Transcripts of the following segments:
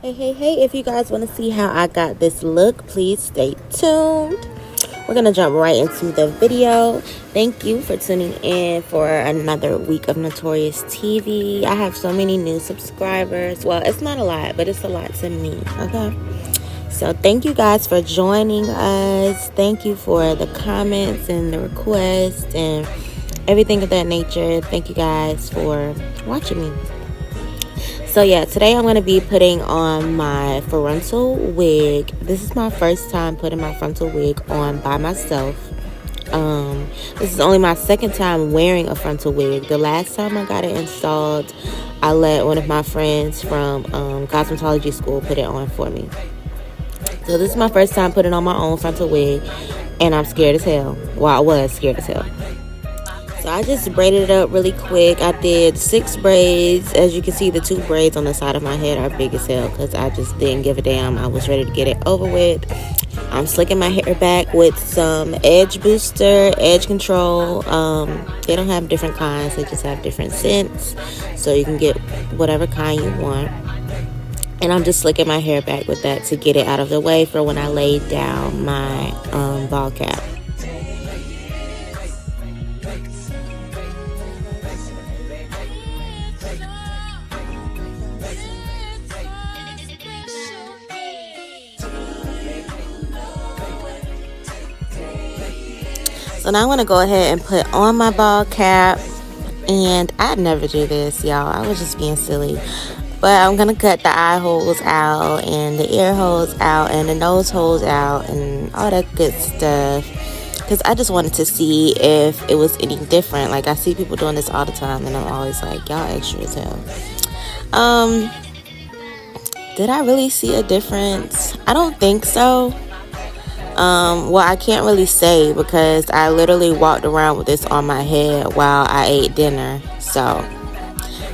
Hey, if you guys want to see how I got this look, please stay tuned. We're going to jump right into the video. Thank you for tuning in for another week of Notorious TV. I have so many new subscribers. Well, it's not a lot, but it's a lot to me, okay? So thank you guys for joining us. Thank you for the comments and the requests and everything of that nature. Thank you guys for watching me. So yeah, today I'm going to be putting on my frontal wig. This is my first time putting my frontal wig on by myself. This is only my second time wearing a frontal wig. The last time I got it installed, I let one of my friends from cosmetology school put it on for me. So this is my first time putting on my own frontal wig, and I'm scared as hell. Well, I was scared as hell. So I just braided it up really quick. I did 6 braids. As you can see, the 2 braids on the side of my head are big as hell because I just didn't give a damn. I was ready to get it over with. I'm slicking my hair back with some edge booster, edge control. They don't have different kinds. They just have different scents. So you can get whatever kind you want. And I'm just slicking my hair back with that to get it out of the way for when I lay down my ball cap. So now I'm going to go ahead and put on my ball cap. And I'd never do this, y'all. I was just being silly. But I'm going to cut the eye holes out and the ear holes out and the nose holes out and all that good stuff. Because I just wanted to see if it was any different. Like, I see people doing this all the time and I'm always like, y'all extra as hell. Did I really see a difference? I don't think so. Well, I can't really say because I literally walked around with this on my head while I ate dinner. So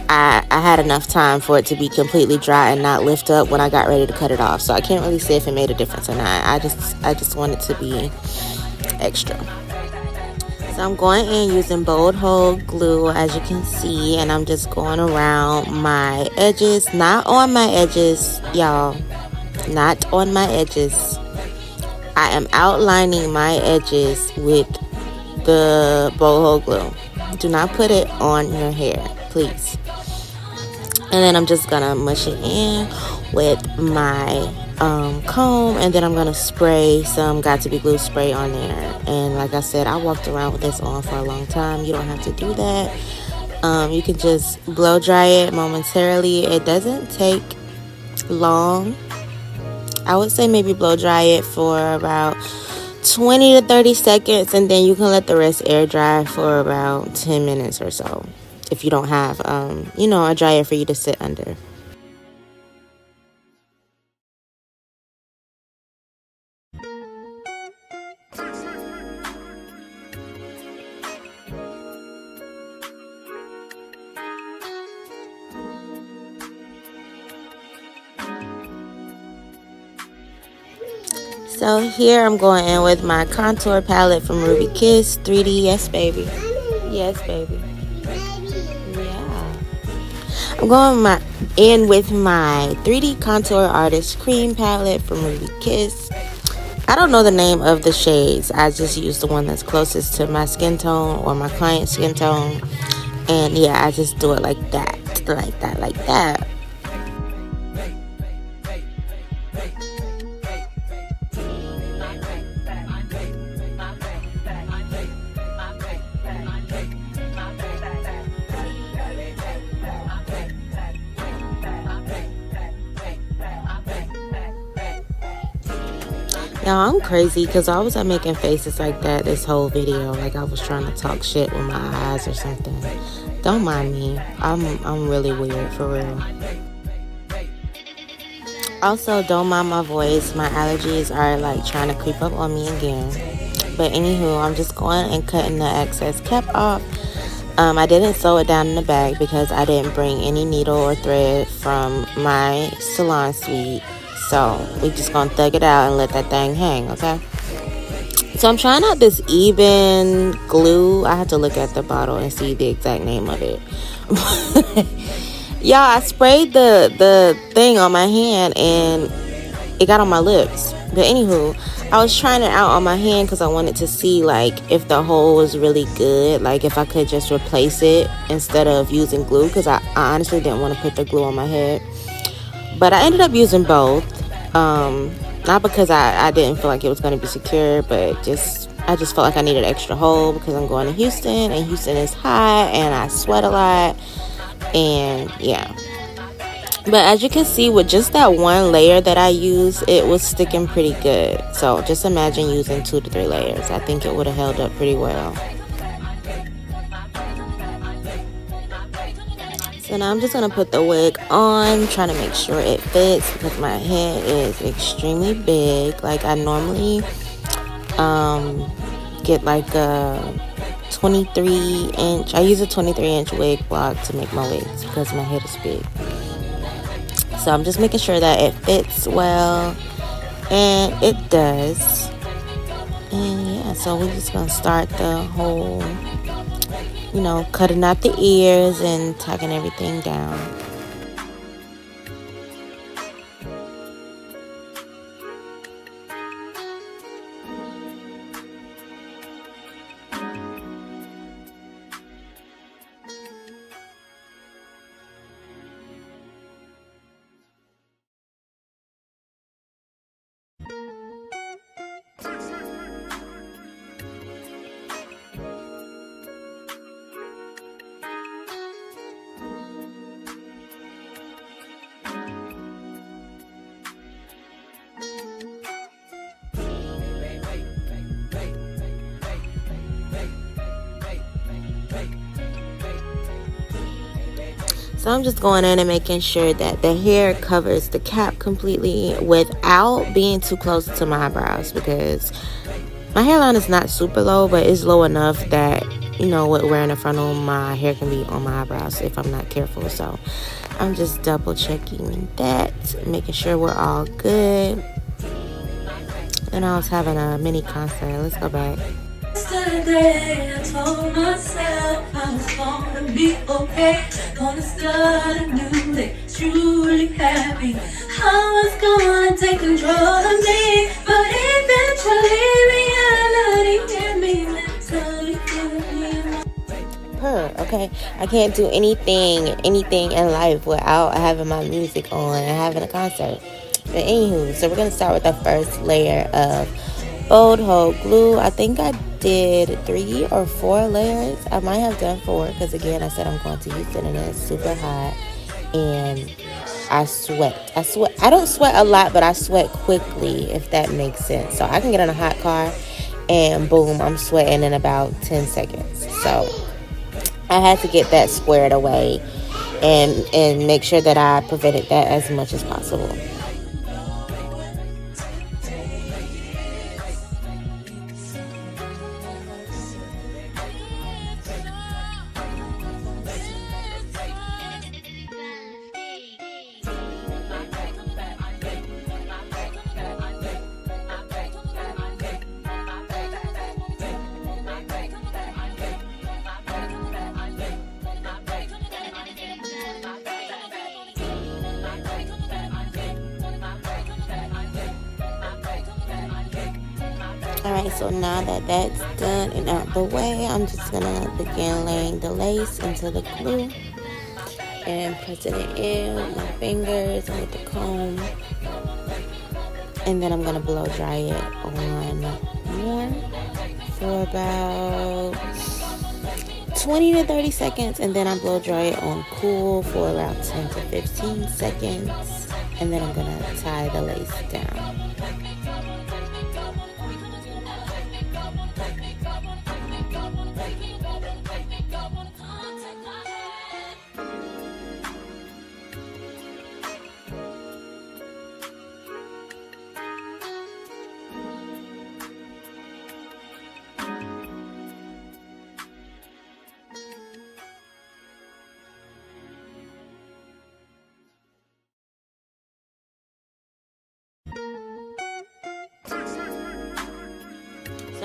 I had enough time for it to be completely dry and not lift up when I got ready to cut it off. So I can't really say if it made a difference or not. I just want it to be extra. So I'm going in using bold hold glue, as you can see, and I'm just going around my edges, not on my edges, y'all, not on my edges. I am outlining my edges with the bold hold glue. Do not put it on your hair, please. And then I'm just gonna mush it in with my comb, and then I'm gonna spray some Got To Be Glue spray on there. And like I said, I walked around with this on for a long time. You don't have to do that. You can just blow dry it momentarily. It doesn't take long. I would say maybe blow dry it for about 20 to 30 seconds, and then you can let the rest air dry for about 10 minutes or so if you don't have a dryer for you to sit under. So here I'm going in with my contour palette from Ruby Kiss 3D. Yes, baby. Yes, baby. Yeah. I'm going in with my 3D Contour Artist Cream palette from Ruby Kiss. I don't know the name of the shades. I just use the one that's closest to my skin tone or my client's skin tone. And yeah, I just do it like that. Like that, like that. Y'all, I'm crazy because I was making faces like that this whole video, like I was trying to talk shit with my eyes or something. Don't mind me. I'm really weird, for real. Also, don't mind my voice. My allergies are like trying to creep up on me again. But anywho, I'm just going and cutting the excess cap off. I didn't sew it down in the bag because I didn't bring any needle or thread from my salon suite. So we just gonna thug it out and let that thing hang, okay? So So I'm trying out this even glue. I have to look at the bottle and see the exact name of it. Y'all, I sprayed the thing on my hand and it got on my lips. But anywho, I was trying it out on my hand because I wanted to see like if the hole was really good, like if I could just replace it instead of using glue, because I honestly didn't want to put the glue on my head. But I ended up using both. Not because I didn't feel like it was going to be secure, but I just felt like I needed an extra hole because I'm going to Houston, and Houston is hot and I sweat a lot. And yeah. But as you can see, with just that one layer that I used, it was sticking pretty good. So just imagine using 2 to 3 layers. I think it would have held up pretty well. So now I'm just going to put the wig on, trying to make sure it fits because my head is extremely big. Like I normally get like a 23 inch. I use a 23-inch wig block to make my wigs because my head is big. So I'm just making sure that it fits well, and it does. And yeah, so we're just gonna start the whole, cutting out the ears and tucking everything down. So I'm just going in and making sure that the hair covers the cap completely without being too close to my eyebrows, because my hairline is not super low, but it's low enough that, with wearing a frontal, my hair can be on my eyebrows if I'm not careful. So I'm just double checking that, making sure we're all good. And I was having a mini concert. Let's go back. Yesterday I told myself I was gonna be okay, gonna start a new day, truly happy. I was gonna take control of me, but eventually reality hit me mentally. Okay, I can't do anything in life without having my music on and having a concert. But anywho, so we're gonna start with the first layer of bold hole glue. I think I did 3 or 4 layers. I might have done 4 because again, I said I'm going to Houston and it's super hot and I sweat. I don't sweat a lot, but I sweat quickly, if that makes sense. So I can get in a hot car and boom, I'm sweating in about 10 seconds. So I had to get that squared away and make sure that I prevented that as much as possible. Alright, so now that that's done and out the way, I'm just gonna begin laying the lace into the glue and pressing it in with my fingers and with the comb. And then I'm gonna blow dry it on warm for about 20 to 30 seconds, and then I blow dry it on cool for around 10 to 15 seconds, and then I'm gonna tie the lace down.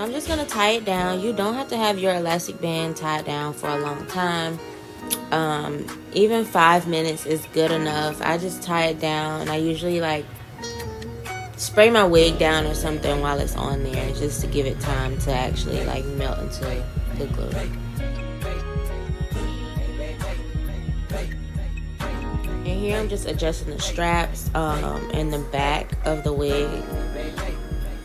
So I'm just going to tie it down. You don't have to have your elastic band tied down for a long time. Even 5 minutes is good enough. I just tie it down. I usually like spray my wig down or something while it's on there, just to give it time to actually like melt into the glue. And here I'm just adjusting the straps in the back of the wig,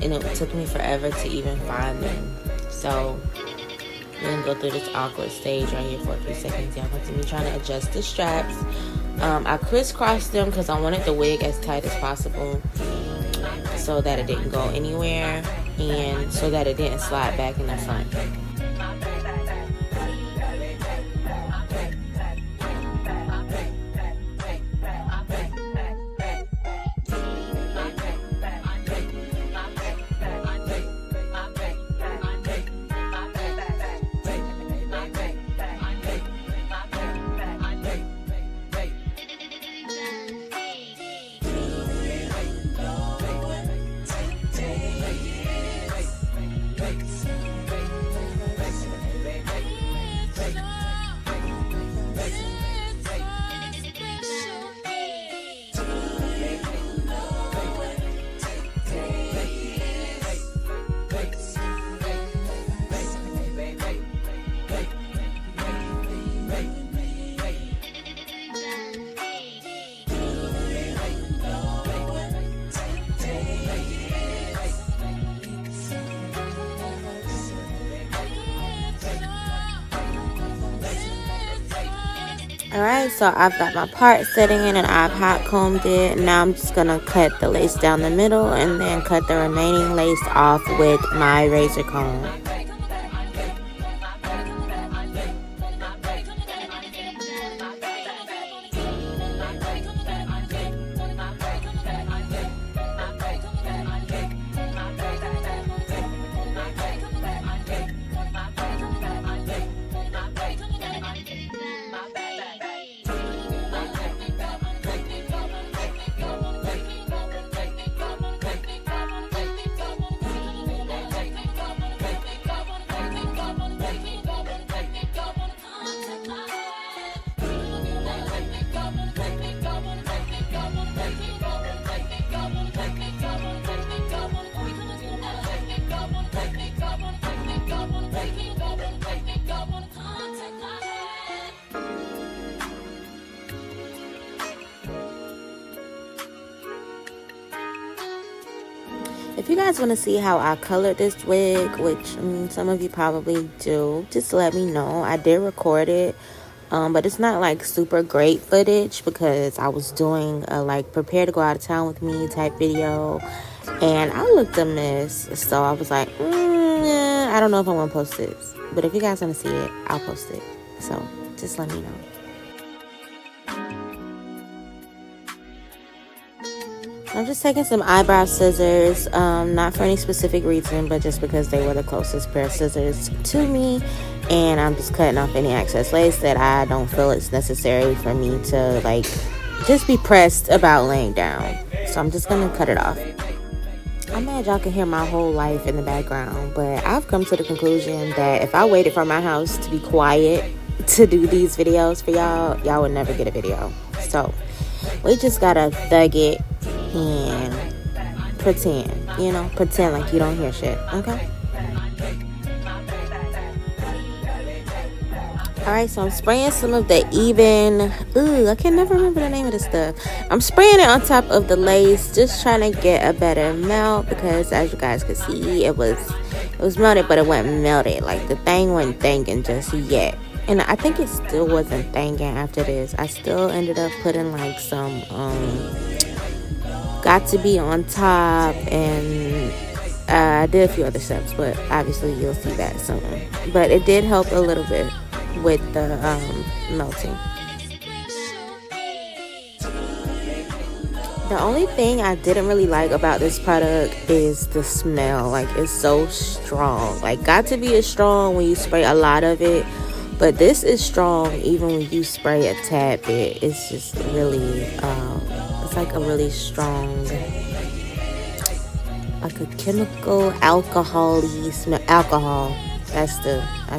and it took me forever to even find them. So we're gonna go through this awkward stage right here for a few seconds. Y'all going to me trying to adjust the straps. I crisscrossed them because I wanted the wig as tight as possible, so that it didn't go anywhere and so that it didn't slide back in the front. Alright, so I've got my part setting in and I've hot combed it. Now I'm just going to cut the lace down the middle and then cut the remaining lace off with my razor comb. If you guys want to see how I colored this wig, which some of you probably do, just let me know. I did record it, but it's not like super great footage because I was doing a like prepare to go out of town with me type video, and I looked a mess. So I was like, yeah, I don't know if I want to post this, but if you guys want to see it, I'll post it. So just let me know. I'm just taking some eyebrow scissors, not for any specific reason, but just because they were the closest pair of scissors to me. And I'm just cutting off any excess lace that I don't feel it's necessary for me to, like, just be pressed about laying down. So I'm just going to cut it off. I'm mad y'all can hear my whole life in the background, but I've come to the conclusion that if I waited for my house to be quiet to do these videos for y'all, y'all would never get a video. So we just gotta thug it and pretend like you don't hear shit, okay? Alright, so I'm spraying some of the I can never remember the name of this stuff. I'm spraying it on top of the lace, just trying to get a better melt, because as you guys can see, it was melted, but it wasn't melted. Like, the thing wasn't thanging just yet. And I think it still wasn't thanging after this. I still ended up putting like some got to be on top, and I did a few other steps, but obviously you'll see that soon. But it did help a little bit with the melting. The only thing I didn't really like about this product is the smell. Like, it's so strong. Like, got to be as strong when you spray a lot of it, but this is strong even when you spray a tad bit. It's just really it's like a really strong like a chemical alcohol-y smell. Alcohol. I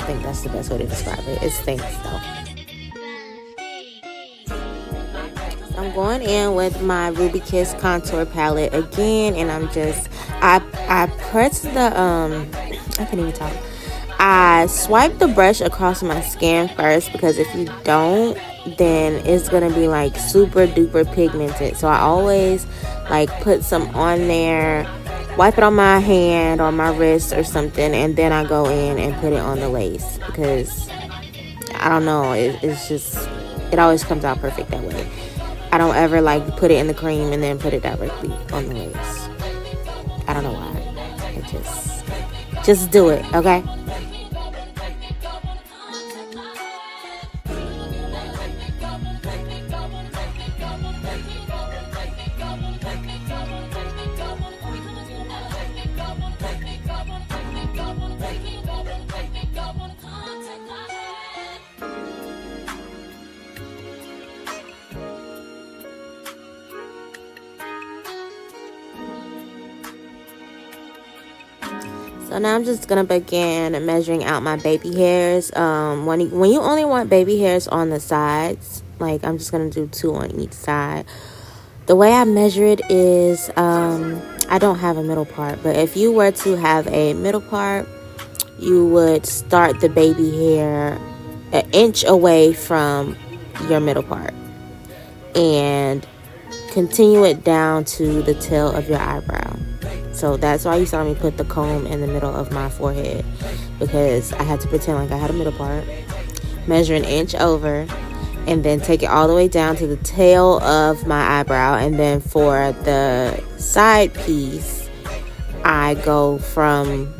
think that's the best way to describe it. It stinks though. So I'm going in with my Ruby Kiss contour palette again, and I press the I can't even talk. I swipe the brush across my skin first, because if you don't, then it's gonna be like super duper pigmented. So I always like put some on there, wipe it on my hand or my wrist or something, and then I go in and put it on the lace, because I don't know, it's just, it always comes out perfect that way. I don't ever like put it in the cream and then put it directly on the lace. I don't know why. It just do it, okay? So now I'm just gonna begin measuring out my baby hairs. When you only want baby hairs on the sides, like I'm just gonna do 2 on each side. The way I measure it is, I don't have a middle part, but if you were to have a middle part, you would start the baby hair an inch away from your middle part and continue it down to the tail of your eyebrow. So that's why you saw me put the comb in the middle of my forehead, because I had to pretend like I had a middle part, measure an inch over, and then take it all the way down to the tail of my eyebrow. And then for the side piece, I go from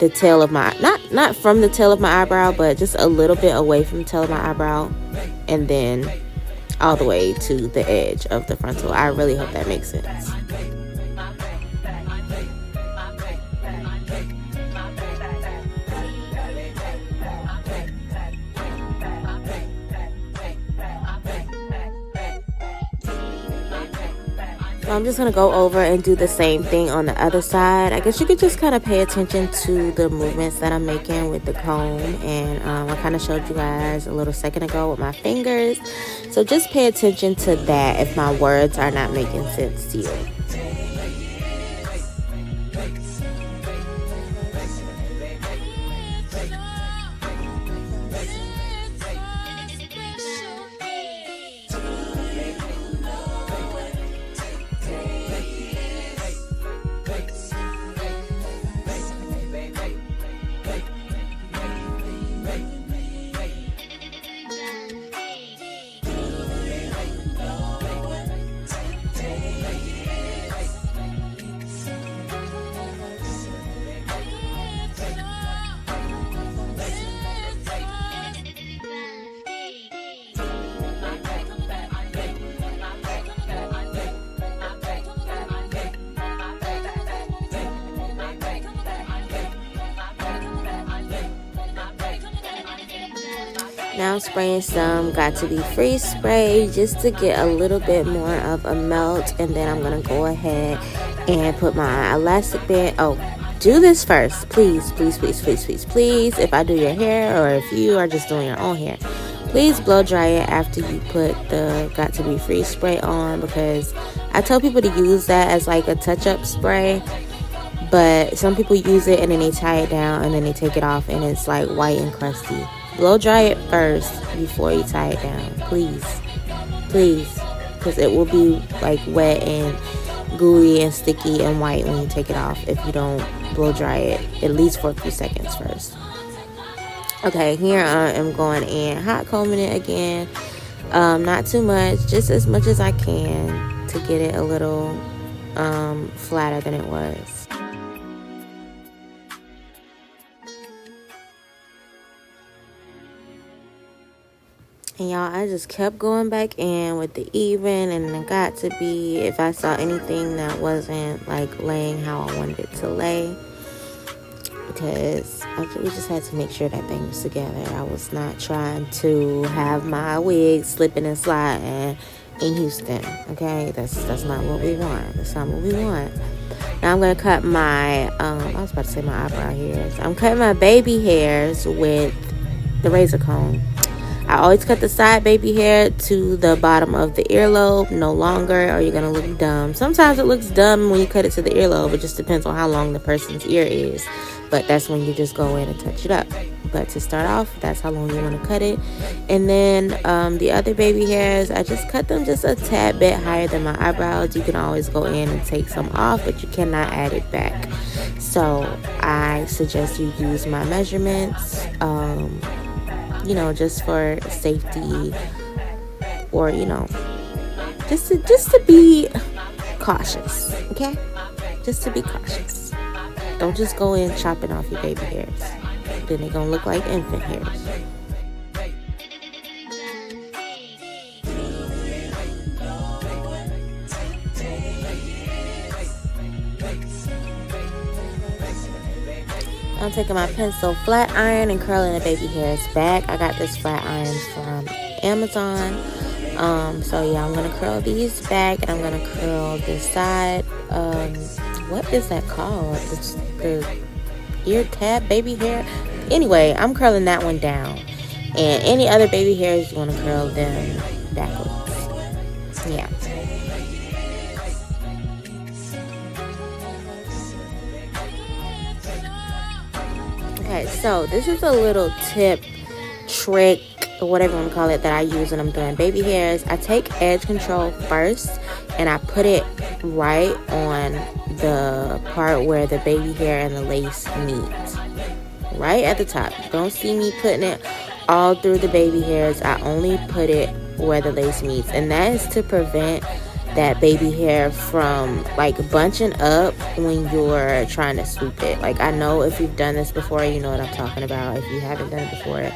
the tail of my, not from the tail of my eyebrow, but just a little bit away from the tail of my eyebrow, and then all the way to the edge of the frontal. I really hope that makes sense. So I'm just going to go over and do the same thing on the other side. I guess you could just kind of pay attention to the movements that I'm making with the comb. And I kind of showed you guys a little second ago with my fingers. So just pay attention to that if my words are not making sense to you. Now I'm spraying some Got To Be Free spray just to get a little bit more of a melt, and then I'm gonna go ahead and put my elastic band. Oh, do this first, please, please, please, please, please, please. If I do your hair, or if you are just doing your own hair, please blow dry it after you put the Got To Be Free spray on, because I tell people to use that as like a touch-up spray, but some people use it and then they tie it down and then they take it off and it's like white and crusty. Blow dry it first before you tie it down, please, please, because it will be like wet and gooey and sticky and white when you take it off if you don't blow dry it at least for a few seconds first. Okay, here I am going in hot combing it again, not too much, just as much as I can to get it a little flatter than it was. And y'all, I just kept going back in with the even and the Got To Be if I saw anything that wasn't like laying how I wanted it to lay, because we just had to make sure that thing was together. I was not trying to have my wig slipping and sliding in Houston. Okay, that's not what we want. That's not what we want. Now I'm gonna cut my I was about to say my eyebrow hairs. I'm cutting my baby hairs with the razor comb. I always cut the side baby hair to the bottom of the earlobe, no longer, or you're gonna look dumb. Sometimes it looks dumb when you cut it to the earlobe. It just depends on how long the person's ear is. But that's when you just go in and touch it up. But to start off, that's how long you want to cut it. And then the other baby hairs, I just cut them just a tad bit higher than my eyebrows. You can always go in and take some off, but you cannot add it back. So I suggest you use my measurements, you know, just for safety, or, you know, just to be cautious, okay? Just to be cautious. Don't just go in chopping off your baby hairs. Then they're gonna look like infant hairs. I'm taking my pencil flat iron and curling the baby hairs back. I got this flat iron from Amazon. So yeah, I'm gonna curl these back, and I'm gonna curl this side. What is that called? It's the ear tab baby hair. Anyway, I'm curling that one down, and any other baby hairs, you want to curl them backwards. Yeah. Okay, so this is a little tip, trick, or whatever you want to call it, that I use when I'm doing baby hairs. I take edge control first, and I put it right on the part where the baby hair and the lace meet, right at the top. Don't see me putting it all through the baby hairs. I only put it where the lace meets, and that is to prevent that baby hair from like bunching up when you're trying to swoop it. Like, I know if you've done this before, you know what I'm talking about. If you haven't done it before,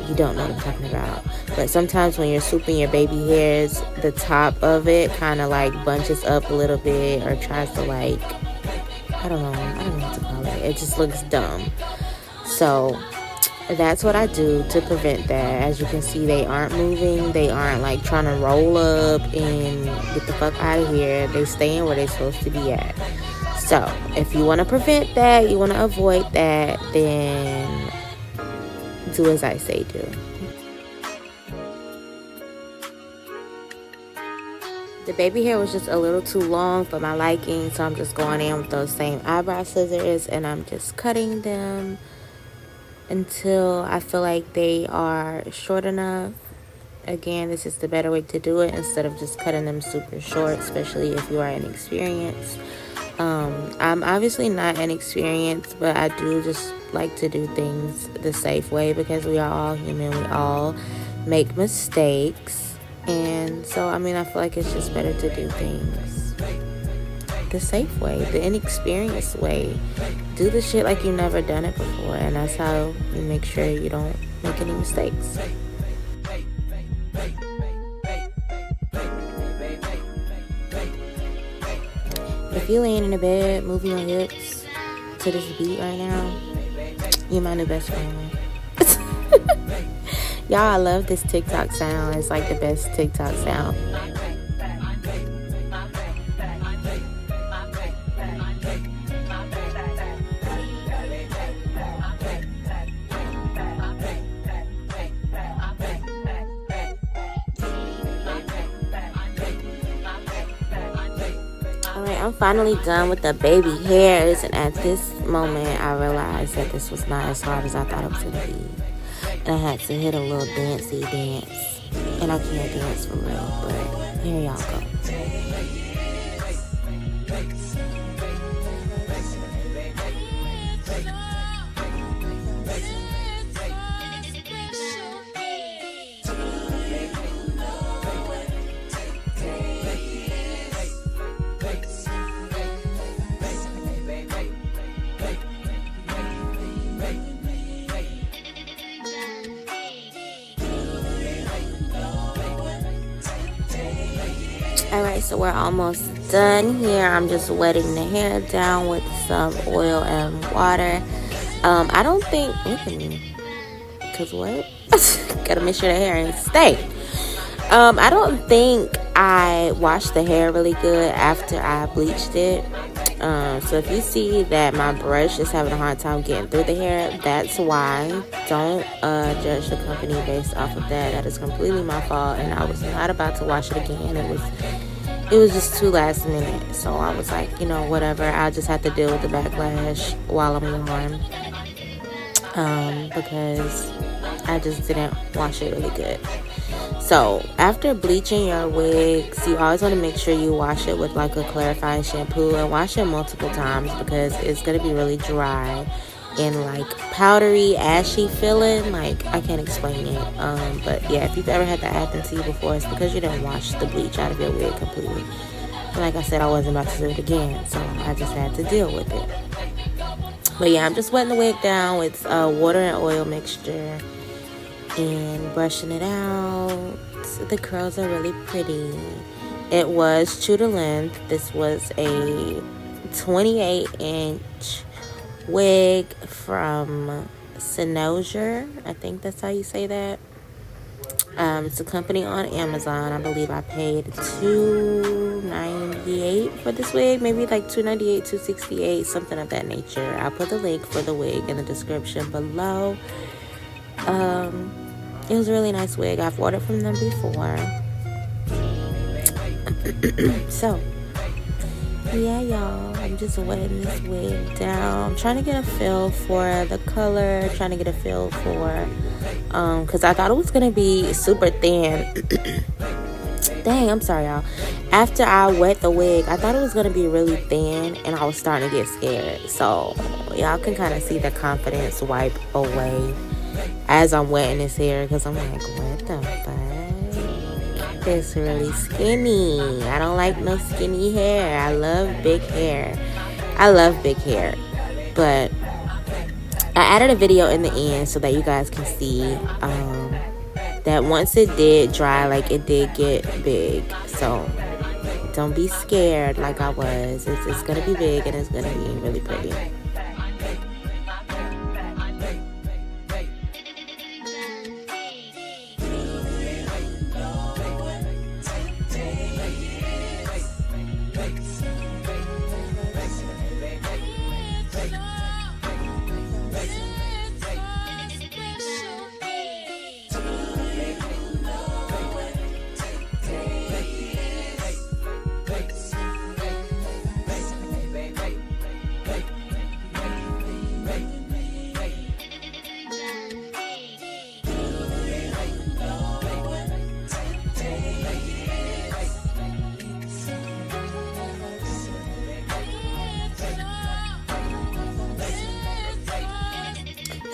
you don't know what I'm talking about. But sometimes when you're swooping your baby hairs, the top of it kind of like bunches up a little bit, or tries to like, I don't know what to call it. It just looks dumb. So that's what I do to prevent that. As you can see, they aren't moving. They aren't like trying to roll up and get the fuck out of here. They staying where they're supposed to be at. So if you want to prevent that, you want to avoid that, then do as I say do. The baby hair was just a little too long for my liking, so I'm just going in with those same eyebrow scissors, and I'm just cutting them until I feel like they are short enough. Again, this is the better way to do it, instead of just cutting them super short, especially if you are inexperienced. I'm obviously not inexperienced, but I do just like to do things the safe way, because we are all human. We all make mistakes. And so, I mean, I feel like it's just better to do things the safe way, the inexperienced way. Do the shit like you've never done it before, and that's how you make sure you don't make any mistakes. If you're laying in the bed, moving your hips to this beat right now, you're my new best friend. Y'all, I love this TikTok sound. It's like the best TikTok sound. Alright, I'm finally done with the baby hairs, and at this moment I realized that this was not as hard as I thought it was going to be. And I had to hit a little dancey dance, and I can't dance for real, but here y'all go. Alright, so we're almost done here. I'm just wetting the hair down with some oil and water. I don't think, look at me, because what? Gotta make sure the hair ain't stay. I don't think I washed the hair really good after I bleached it. So if you see that my brush is having a hard time getting through the hair, that's why. Don't judge the company based off of that. That is completely my fault, and I was not about to wash it again. It was just too last minute. So I was like, whatever. I just have to deal with the backlash while I'm on. Because I just didn't wash it really good. So after bleaching your wigs, you always want to make sure you wash it with like a clarifying shampoo, and wash it multiple times because it's going to be really dry and like powdery, ashy feeling. Like, I can't explain it. But yeah, if you've ever had that happen to you before, it's because you didn't wash the bleach out of your wig completely. And like I said, I wasn't about to do it again, so I just had to deal with it. But yeah, I'm just wetting the wig down with water and oil mixture and brushing it out. The curls are really pretty. It was true to length. This was a 28-inch wig from Cynosure. I think that's how you say that. It's a company on Amazon. I believe I paid $298 for this wig, maybe like $298, $268, something of that nature. I'll put the link for the wig in the description below. It was a really nice wig. I've ordered from them before. So yeah, y'all, I'm just wetting this wig down. I'm trying to get a feel for the color, trying to get a feel for because I thought it was gonna be super thin. Dang, I'm sorry, y'all. After I wet the wig, I thought it was gonna be really thin, and I was starting to get scared. So y'all can kind of see the confidence wipe away as I'm wetting this hair, because I'm like, what the fuck? It's really skinny. I don't like no skinny hair. I love big hair. But I added a video in the end so that you guys can see that once it did dry, like, it did get big. So don't be scared like I was. It's gonna be big, and it's gonna be really pretty.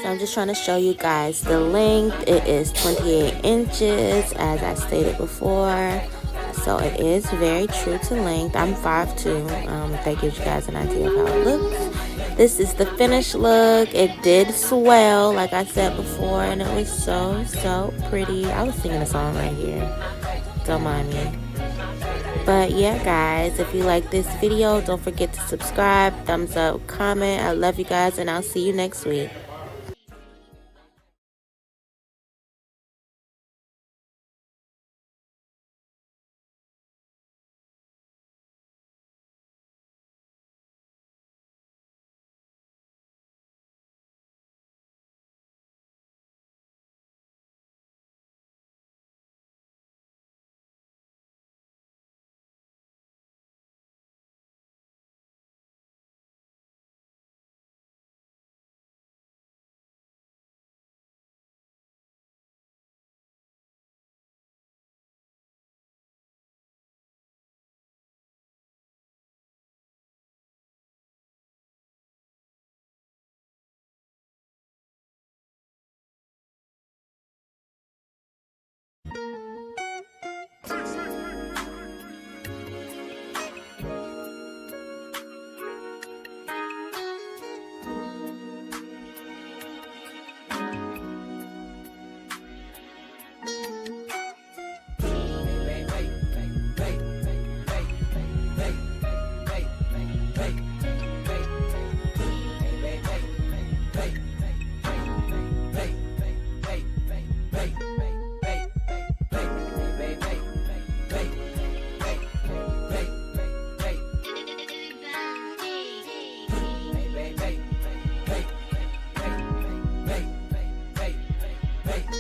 So I'm just trying to show you guys the length. It is 28 inches, as I stated before. So it is very true to length. I'm 5'2". If that gives you guys an idea of how it looks. This is the finished look. It did swell, like I said before, and it was so pretty. I was singing a song right here. Don't mind me. But yeah, guys, if you like this video, don't forget to subscribe, thumbs up, comment. I love you guys, and I'll see you next week. Fake.